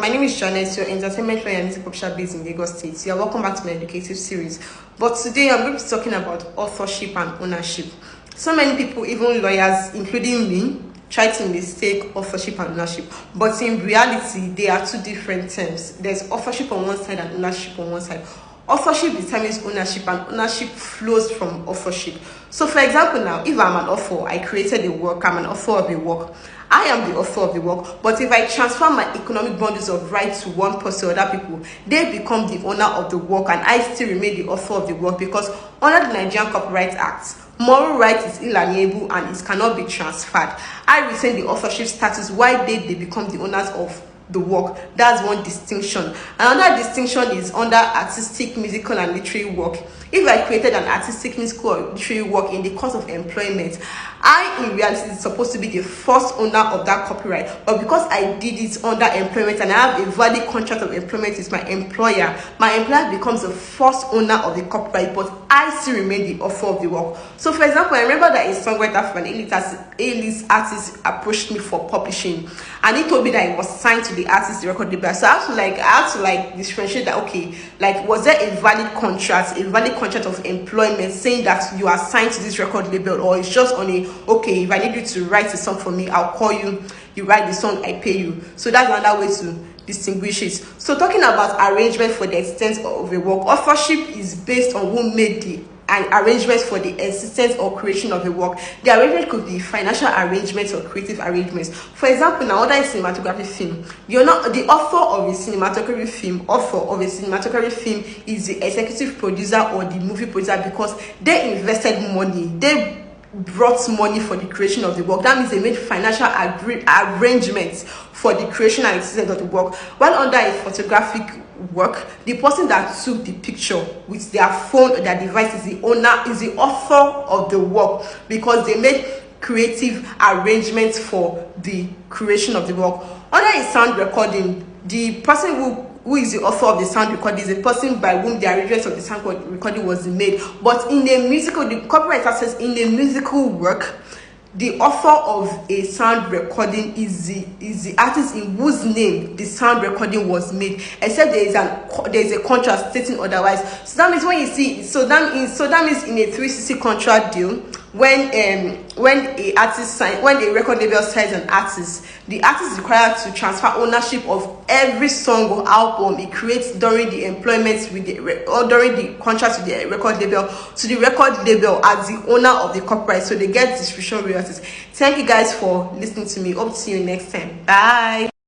My name is Janet, your entertainment lawyer and music publisher based in Lagos State. You're welcome back to my educative series. But today I'm going to be talking about authorship and ownership. So many people, even lawyers, including me, try to mistake authorship and ownership. But in reality, they are two different terms. There's authorship on one side and ownership on one side. Authorship determines ownership and ownership flows from authorship. So for example now, if I'm an author, I created a work, I'm an author of a work. I am the author of the work, but if I transfer my economic bundles of rights to one person or other people, they become the owner of the work and I still remain the author of the work because under the Nigerian Copyright Act, moral right is inalienable and it cannot be transferred. I retain the authorship status while they become the owners of the work. That's one distinction. Another distinction is under artistic, musical and literary work. If I created an artistic, musical or literary work in the course of employment, I in reality is supposed to be the first owner of that copyright, but because I did it under employment and I have a valid contract of employment with my employer becomes the first owner of the copyright, but I still remain the author of the work. So for example, I remember that a songwriter from an A-list artist approached me for publishing and he told me that he was signed to the artist record label. So I had to differentiate that, okay, like was there a valid contract of employment saying that you are signed to this record label, or it's just on a, okay, if I need you to write a song for me, I'll call you, you write the song, I pay you. So that's another way to distinguish it. So talking about arrangement for the extent of a work, authorship is based on who made the arrangements for the existence or creation of a work. The arrangement could be financial arrangements or creative arrangements. For example, now under a cinematography film, the author of a cinematography film is the executive producer or the movie producer because they invested money. They brought money for the creation of the work. That means they made financial arrangements for the creation and existence of the work. While under a photographic work, the person that took the picture with their phone or their device is the author of the work because they made creative arrangements for the creation of the work. Under a sound recording, the person who is the author of the sound recording is the person by whom the arrangement of the sound recording was made. But in the copyright says in a musical work, the author of a sound recording is the artist in whose name the sound recording was made, except there is a contract stating otherwise. So that means when you see, so that means in a 360 contract deal, when a record label signs an artist, the artist is required to transfer ownership of every song or album it creates during the employment or during the contract with the record label to the record label as the owner of the copyright, so they get distribution royalties. Thank you guys for listening to me. Hope to see you next time. Bye.